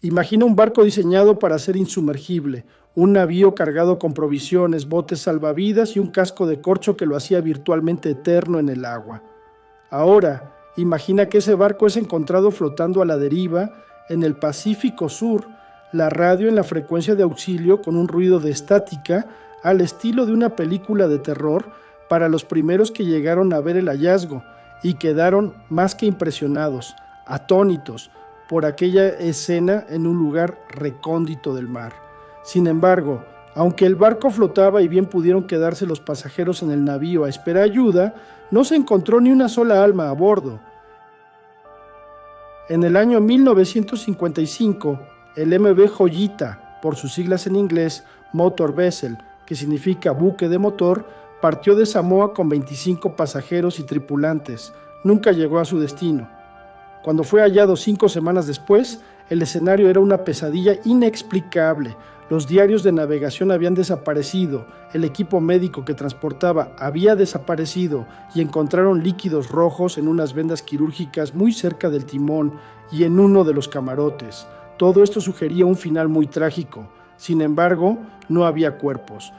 Imagina un barco diseñado para ser insumergible, un navío cargado con provisiones, botes salvavidas y un casco de corcho que lo hacía virtualmente eterno en el agua. Ahora, imagina que ese barco es encontrado flotando a la deriva en el Pacífico Sur, la radio en la frecuencia de auxilio con un ruido de estática al estilo de una película de terror para los primeros que llegaron a ver el hallazgo y quedaron más que impresionados, atónitos, por aquella escena en un lugar recóndito del mar. Sin embargo, aunque el barco flotaba y bien pudieron quedarse los pasajeros en el navío a esperar ayuda, no se encontró ni una sola alma a bordo. En el año 1955, el MV Joyita, por sus siglas en inglés Motor Vessel, que significa buque de motor, partió de Samoa con 25 pasajeros y tripulantes. Nunca llegó a su destino. Cuando fue hallado 5 semanas después, el escenario era una pesadilla inexplicable. Los diarios de navegación habían desaparecido, el equipo médico que transportaba había desaparecido y encontraron líquidos rojos en unas vendas quirúrgicas muy cerca del timón y en uno de los camarotes. Todo esto sugería un final muy trágico. Sin embargo, no había cuerpos.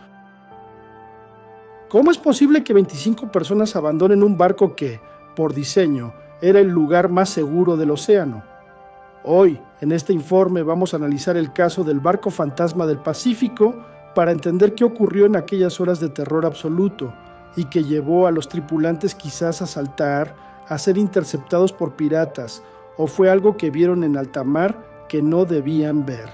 ¿Cómo es posible que 25 personas abandonen un barco que, por diseño, era el lugar más seguro del océano? Hoy, en este informe, vamos a analizar el caso del barco fantasma del Pacífico para entender qué ocurrió en aquellas horas de terror absoluto y que llevó a los tripulantes quizás a saltar, a ser interceptados por piratas, o fue algo que vieron en alta mar que no debían ver.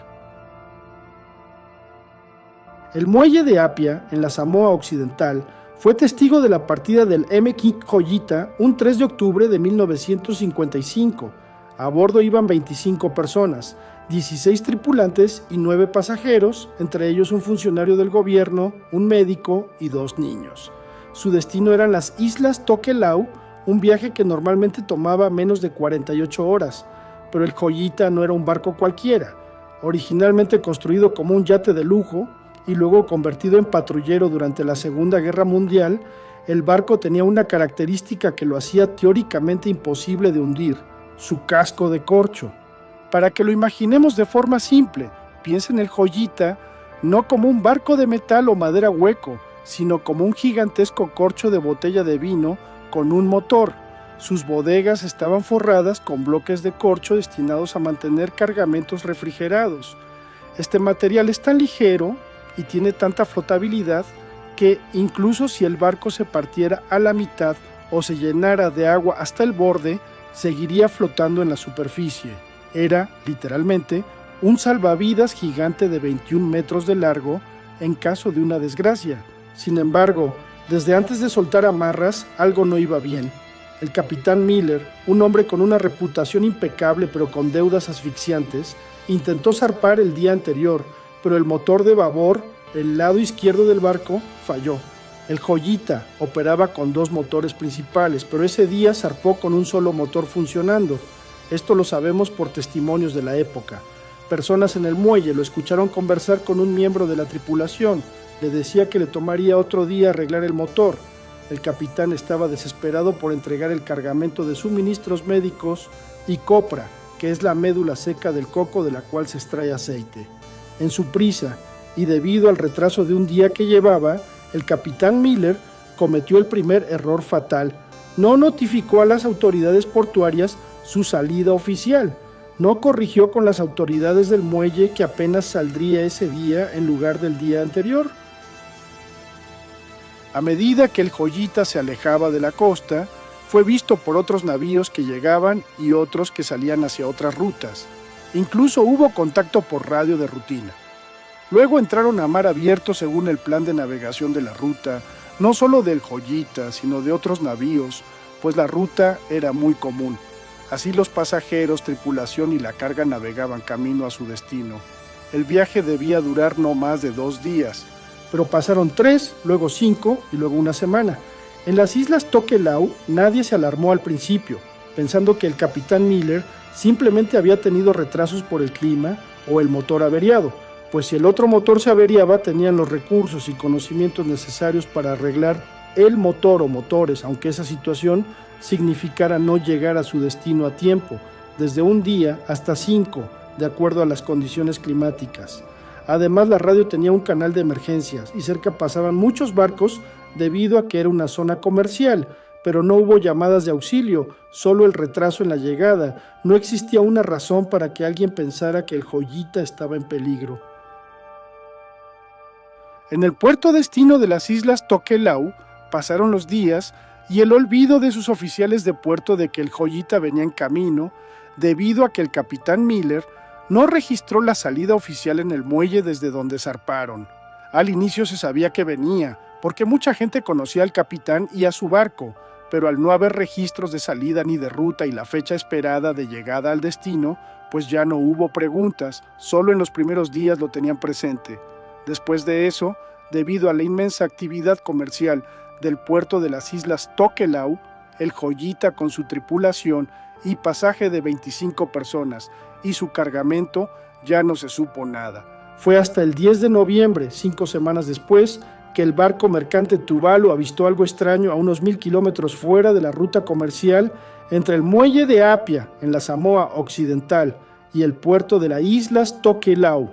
El muelle de Apia, en la Samoa Occidental, fue testigo de la partida del MV Joyita un 3 de octubre de 1955. A bordo iban 25 personas, 16 tripulantes y 9 pasajeros, entre ellos un funcionario del gobierno, un médico y 2 niños. Su destino eran las Islas Tokelau, un viaje que normalmente tomaba menos de 48 horas, pero el Joyita no era un barco cualquiera. Originalmente construido como un yate de lujo y luego convertido en patrullero durante la Segunda Guerra Mundial, el barco tenía una característica que lo hacía teóricamente imposible de hundir: su casco de corcho. Para que lo imaginemos de forma simple, piensa en el Joyita no como un barco de metal o madera hueco, sino como un gigantesco corcho de botella de vino con un motor. Sus bodegas estaban forradas con bloques de corcho destinados a mantener cargamentos refrigerados. Este material es tan ligero y tiene tanta flotabilidad que incluso si el barco se partiera a la mitad o se llenara de agua hasta el borde, seguiría flotando en la superficie. Era, literalmente, un salvavidas gigante de 21 metros de largo en caso de una desgracia. Sin embargo, desde antes de soltar amarras, algo no iba bien. El capitán Miller, un hombre con una reputación impecable pero con deudas asfixiantes, intentó zarpar el día anterior, pero el motor de babor, el lado izquierdo del barco, falló. El Joyita operaba con 2 motores principales, pero ese día zarpó con un solo motor funcionando. Esto lo sabemos por testimonios de la época. Personas en el muelle lo escucharon conversar con un miembro de la tripulación. Le decía que le tomaría otro día arreglar el motor. El capitán estaba desesperado por entregar el cargamento de suministros médicos y copra, que es la médula seca del coco de la cual se extrae aceite. En su prisa, y debido al retraso de un día que llevaba, el capitán Miller cometió el primer error fatal. No notificó a las autoridades portuarias su salida oficial. No corrigió con las autoridades del muelle que apenas saldría ese día en lugar del día anterior. A medida que el Joyita se alejaba de la costa, fue visto por otros navíos que llegaban y otros que salían hacia otras rutas. Incluso hubo contacto por radio de rutina. Luego entraron a mar abierto según el plan de navegación de la ruta, no solo del Joyita, sino de otros navíos, pues la ruta era muy común. Así los pasajeros, tripulación y la carga navegaban camino a su destino. El viaje debía durar no más de 2 días, pero pasaron 3, luego 5 y luego una semana. En las Islas Tokelau nadie se alarmó al principio, pensando que el capitán Miller simplemente había tenido retrasos por el clima o el motor averiado, pues si el otro motor se averiaba tenían los recursos y conocimientos necesarios para arreglar el motor o motores, aunque esa situación significara no llegar a su destino a tiempo, desde un día hasta 5, de acuerdo a las condiciones climáticas. Además, la radio tenía un canal de emergencias y cerca pasaban muchos barcos debido a que era una zona comercial, pero no hubo llamadas de auxilio, solo el retraso en la llegada. No existía una razón para que alguien pensara que el Joyita estaba en peligro. En el puerto destino de las islas Tokelau pasaron los días y el olvido de sus oficiales de puerto de que el Joyita venía en camino, debido a que el capitán Miller no registró la salida oficial en el muelle desde donde zarparon. Al inicio se sabía que venía, porque mucha gente conocía al capitán y a su barco, pero al no haber registros de salida ni de ruta y la fecha esperada de llegada al destino, pues ya no hubo preguntas, solo en los primeros días lo tenían presente. Después de eso, debido a la inmensa actividad comercial del puerto de las islas Tokelau, el Joyita con su tripulación y pasaje de 25 personas y su cargamento ya no se supo nada. Fue hasta el 10 de noviembre, 5 semanas después, que el barco mercante Tuvalu avistó algo extraño a unos 1000 kilómetros fuera de la ruta comercial entre el muelle de Apia, en la Samoa Occidental, y el puerto de las islas Tokelau.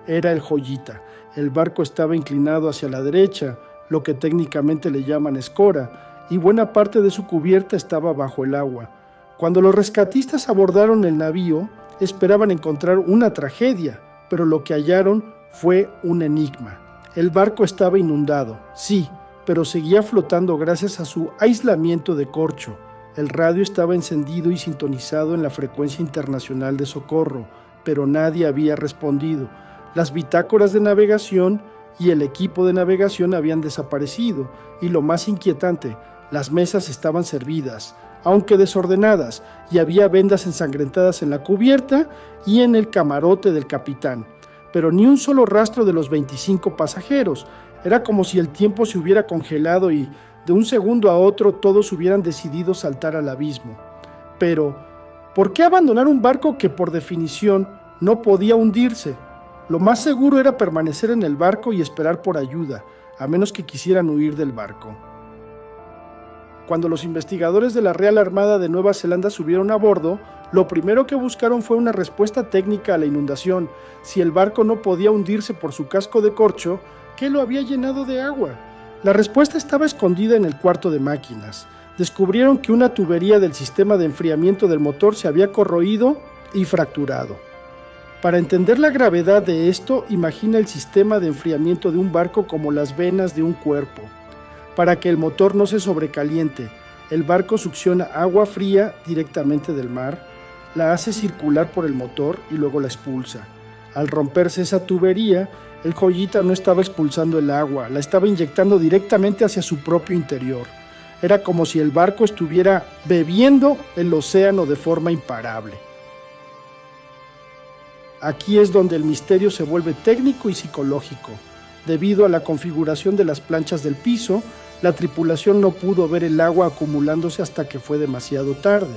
Era el Joyita. El barco estaba inclinado hacia la derecha, lo que técnicamente le llaman escora, y buena parte de su cubierta estaba bajo el agua. Cuando los rescatistas abordaron el navío, esperaban encontrar una tragedia, pero lo que hallaron fue un enigma. El barco estaba inundado, sí, pero seguía flotando gracias a su aislamiento de corcho. El radio estaba encendido y sintonizado en la frecuencia internacional de socorro, pero nadie había respondido. Las bitácoras de navegación y el equipo de navegación habían desaparecido, y lo más inquietante, las mesas estaban servidas, aunque desordenadas, y había vendas ensangrentadas en la cubierta y en el camarote del capitán, pero ni un solo rastro de los 25 pasajeros. Era como si el tiempo se hubiera congelado y, de un segundo a otro, todos hubieran decidido saltar al abismo. Pero, ¿por qué abandonar un barco que, por definición, no podía hundirse? Lo más seguro era permanecer en el barco y esperar por ayuda, a menos que quisieran huir del barco. Cuando los investigadores de la Real Armada de Nueva Zelanda subieron a bordo, lo primero que buscaron fue una respuesta técnica a la inundación. Si el barco no podía hundirse por su casco de corcho, ¿qué lo había llenado de agua? La respuesta estaba escondida en el cuarto de máquinas. Descubrieron que una tubería del sistema de enfriamiento del motor se había corroído y fracturado. Para entender la gravedad de esto, imagina el sistema de enfriamiento de un barco como las venas de un cuerpo. Para que el motor no se sobrecaliente, el barco succiona agua fría directamente del mar, la hace circular por el motor y luego la expulsa. Al romperse esa tubería, el Joyita no estaba expulsando el agua, la estaba inyectando directamente hacia su propio interior. Era como si el barco estuviera bebiendo el océano de forma imparable. Aquí es donde el misterio se vuelve técnico y psicológico. Debido a la configuración de las planchas del piso, la tripulación no pudo ver el agua acumulándose hasta que fue demasiado tarde.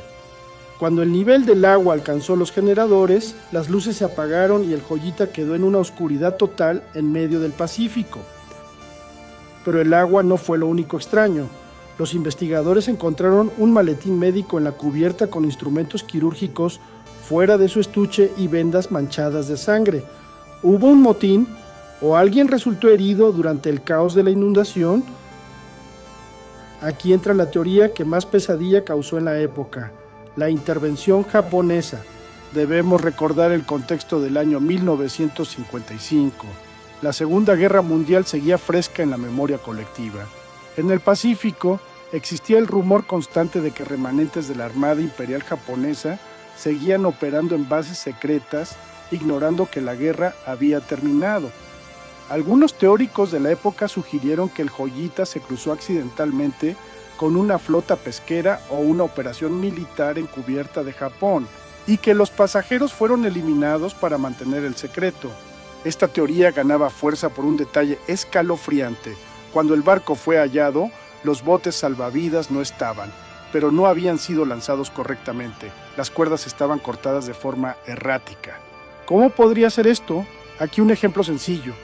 Cuando el nivel del agua alcanzó los generadores, las luces se apagaron y el Joyita quedó en una oscuridad total en medio del Pacífico. Pero el agua no fue lo único extraño. Los investigadores encontraron un maletín médico en la cubierta con instrumentos quirúrgicos fuera de su estuche y vendas manchadas de sangre. ¿Hubo un motín o alguien resultó herido durante el caos de la inundación? Aquí entra la teoría que más pesadilla causó en la época, la intervención japonesa. Debemos recordar el contexto del año 1955. La Segunda Guerra Mundial seguía fresca en la memoria colectiva. En el Pacífico existía el rumor constante de que remanentes de la Armada Imperial Japonesa seguían operando en bases secretas, ignorando que la guerra había terminado. Algunos teóricos de la época sugirieron que el Joyita se cruzó accidentalmente con una flota pesquera o una operación militar encubierta de Japón, y que los pasajeros fueron eliminados para mantener el secreto. Esta teoría ganaba fuerza por un detalle escalofriante. Cuando el barco fue hallado, los botes salvavidas no estaban, pero no habían sido lanzados correctamente. Las cuerdas estaban cortadas de forma errática. ¿Cómo podría ser esto? Aquí un ejemplo sencillo.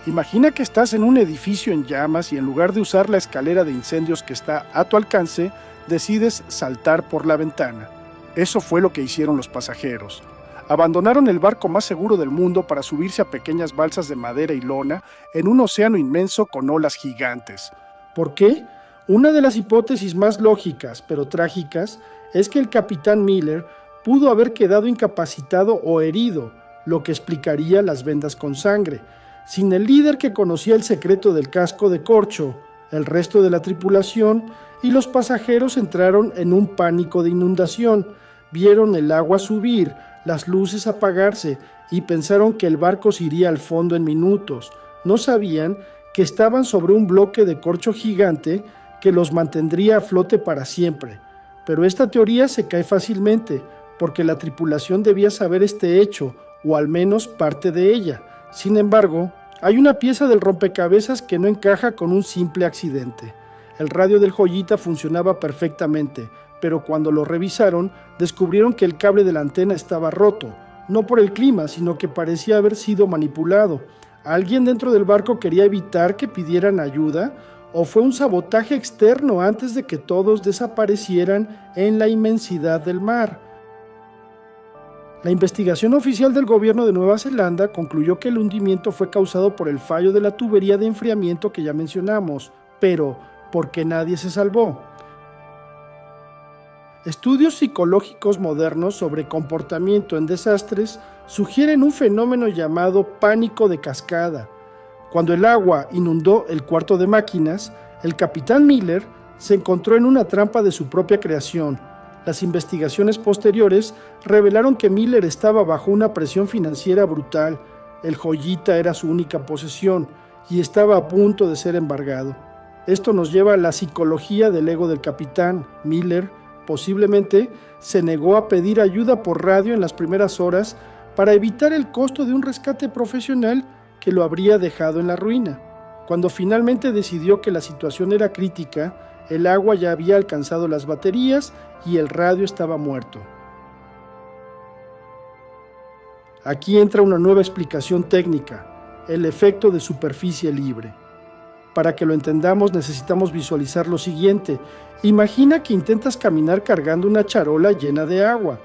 Imagina que estás en un edificio en llamas y en lugar de usar la escalera de incendios que está a tu alcance, decides saltar por la ventana. Eso fue lo que hicieron los pasajeros. Abandonaron el barco más seguro del mundo para subirse a pequeñas balsas de madera y lona en un océano inmenso con olas gigantes. ¿Por qué? Una de las hipótesis más lógicas, pero trágicas, es que el capitán Miller pudo haber quedado incapacitado o herido, lo que explicaría las vendas con sangre. Sin el líder que conocía el secreto del casco de corcho, el resto de la tripulación y los pasajeros entraron en un pánico de inundación. Vieron el agua subir, las luces apagarse y pensaron que el barco se iría al fondo en minutos. No sabían que estaban sobre un bloque de corcho gigante que los mantendría a flote para siempre. Pero esta teoría se cae fácilmente, porque la tripulación debía saber este hecho, o al menos parte de ella. Sin embargo, hay una pieza del rompecabezas que no encaja con un simple accidente. El radio del Joyita funcionaba perfectamente, pero cuando lo revisaron, descubrieron que el cable de la antena estaba roto, no por el clima, sino que parecía haber sido manipulado. ¿Alguien dentro del barco quería evitar que pidieran ayuda? ¿O fue un sabotaje externo antes de que todos desaparecieran en la inmensidad del mar? La investigación oficial del gobierno de Nueva Zelanda concluyó que el hundimiento fue causado por el fallo de la tubería de enfriamiento que ya mencionamos, pero ¿por qué nadie se salvó? Estudios psicológicos modernos sobre comportamiento en desastres sugieren un fenómeno llamado pánico de cascada. Cuando el agua inundó el cuarto de máquinas, el capitán Miller se encontró en una trampa de su propia creación. Las investigaciones posteriores revelaron que Miller estaba bajo una presión financiera brutal. El Joyita era su única posesión y estaba a punto de ser embargado. Esto nos lleva a la psicología del ego del capitán. Miller posiblemente se negó a pedir ayuda por radio en las primeras horas para evitar el costo de un rescate profesional que lo habría dejado en la ruina. Cuando finalmente decidió que la situación era crítica, el agua ya había alcanzado las baterías y el radio estaba muerto. Aquí entra una nueva explicación técnica, el efecto de superficie libre. Para que lo entendamos necesitamos visualizar lo siguiente. Imagina que intentas caminar cargando una charola llena de agua.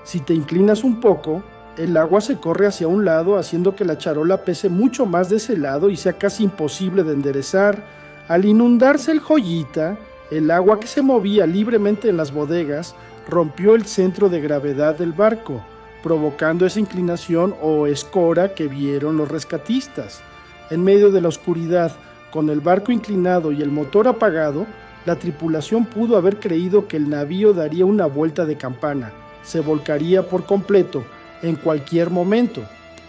Si te inclinas un poco, el agua se corre hacia un lado, haciendo que la charola pese mucho más de ese lado y sea casi imposible de enderezar. Al inundarse el Joyita, el agua que se movía libremente en las bodegas rompió el centro de gravedad del barco, provocando esa inclinación o escora que vieron los rescatistas. En medio de la oscuridad, con el barco inclinado y el motor apagado, la tripulación pudo haber creído que el navío daría una vuelta de campana, se volcaría por completo en cualquier momento.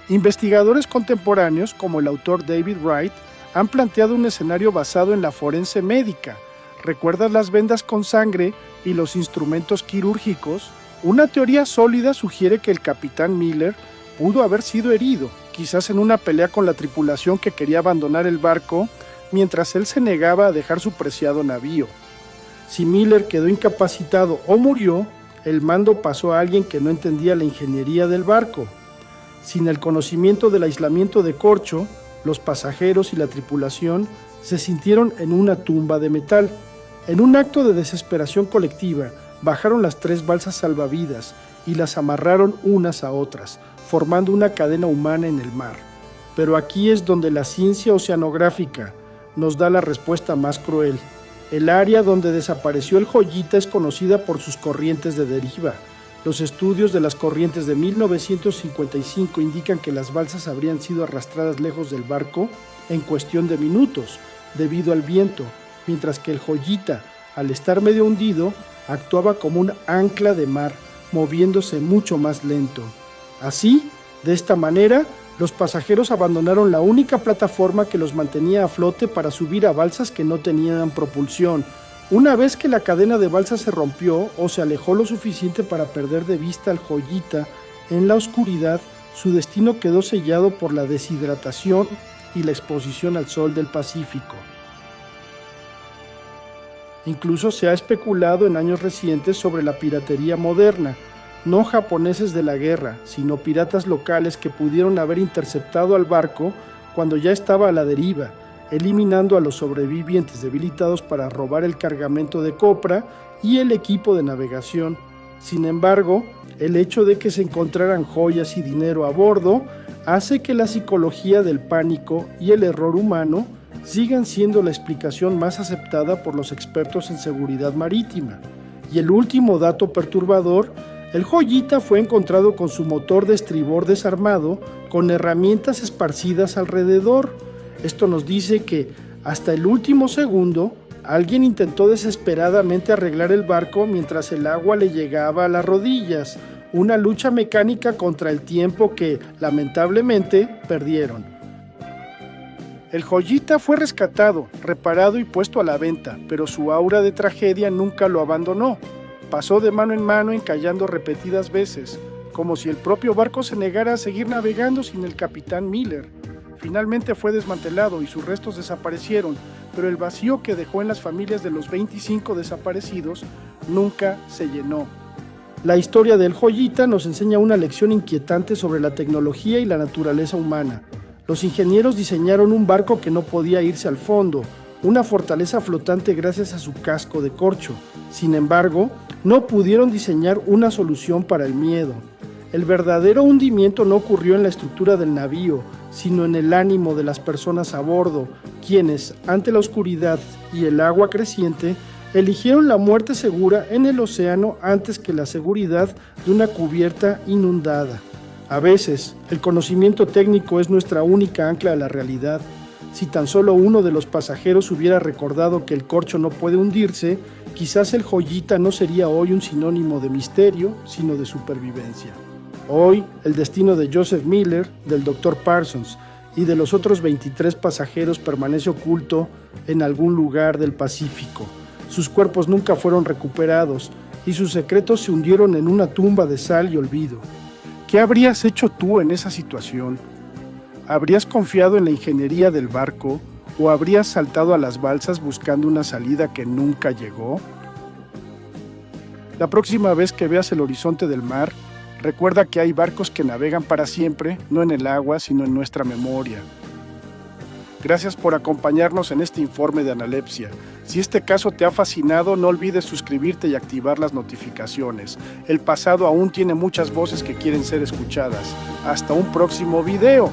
Investigadores contemporáneos, como el autor David Wright, han planteado un escenario basado en la forense médica. ¿Recuerdas las vendas con sangre y los instrumentos quirúrgicos? Una teoría sólida sugiere que el capitán Miller pudo haber sido herido, quizás en una pelea con la tripulación que quería abandonar el barco mientras él se negaba a dejar su preciado navío. Si Miller quedó incapacitado o murió, el mando pasó a alguien que no entendía la ingeniería del barco. Sin el conocimiento del aislamiento de corcho, los pasajeros y la tripulación se sintieron en una tumba de metal. En un acto de desesperación colectiva, bajaron las 3 balsas salvavidas y las amarraron unas a otras, formando una cadena humana en el mar. Pero aquí es donde la ciencia oceanográfica nos da la respuesta más cruel. El área donde desapareció el Joyita es conocida por sus corrientes de deriva. Los estudios de las corrientes de 1955 indican que las balsas habrían sido arrastradas lejos del barco en cuestión de minutos, debido al viento, mientras que el Joyita, al estar medio hundido, actuaba como un ancla de mar, moviéndose mucho más lento. Así, de esta manera, los pasajeros abandonaron la única plataforma que los mantenía a flote para subir a balsas que no tenían propulsión. Una vez que la cadena de balsas se rompió o se alejó lo suficiente para perder de vista al Joyita, en la oscuridad, su destino quedó sellado por la deshidratación y la exposición al sol del Pacífico. Incluso se ha especulado en años recientes sobre la piratería moderna, no japoneses de la guerra, sino piratas locales que pudieron haber interceptado al barco cuando ya estaba a la deriva, eliminando a los sobrevivientes debilitados para robar el cargamento de copra y el equipo de navegación. Sin embargo, el hecho de que se encontraran joyas y dinero a bordo hace que la psicología del pánico y el error humano sigan siendo la explicación más aceptada por los expertos en seguridad marítima. Y el último dato perturbador: el Joyita fue encontrado con su motor de estribor desarmado, con herramientas esparcidas alrededor. Esto nos dice que hasta el último segundo alguien intentó desesperadamente arreglar el barco mientras el agua le llegaba a las rodillas. Una lucha mecánica contra el tiempo que, lamentablemente, perdieron. El Joyita fue rescatado, reparado y puesto a la venta, pero su aura de tragedia nunca lo abandonó. Pasó de mano en mano encallando repetidas veces, como si el propio barco se negara a seguir navegando sin el capitán Miller. Finalmente fue desmantelado y sus restos desaparecieron, pero el vacío que dejó en las familias de los 25 desaparecidos nunca se llenó. La historia del Joyita nos enseña una lección inquietante sobre la tecnología y la naturaleza humana. Los ingenieros diseñaron un barco que no podía irse al fondo, una fortaleza flotante gracias a su casco de corcho. Sin embargo, no pudieron diseñar una solución para el miedo. El verdadero hundimiento no ocurrió en la estructura del navío, sino en el ánimo de las personas a bordo, quienes, ante la oscuridad y el agua creciente, eligieron la muerte segura en el océano antes que la seguridad de una cubierta inundada. A veces, el conocimiento técnico es nuestra única ancla a la realidad. Si tan solo uno de los pasajeros hubiera recordado que el corcho no puede hundirse, quizás el Joyita no sería hoy un sinónimo de misterio, sino de supervivencia. Hoy, el destino de Joseph Miller, del Dr. Parsons y de los otros 23 pasajeros permanece oculto en algún lugar del Pacífico. Sus cuerpos nunca fueron recuperados y sus secretos se hundieron en una tumba de sal y olvido. ¿Qué habrías hecho tú en esa situación? ¿Habrías confiado en la ingeniería del barco o habrías saltado a las balsas buscando una salida que nunca llegó? La próxima vez que veas el horizonte del mar, recuerda que hay barcos que navegan para siempre, no en el agua, sino en nuestra memoria. Gracias por acompañarnos en este informe de analepsia. Si este caso te ha fascinado, no olvides suscribirte y activar las notificaciones. El pasado aún tiene muchas voces que quieren ser escuchadas. Hasta un próximo video.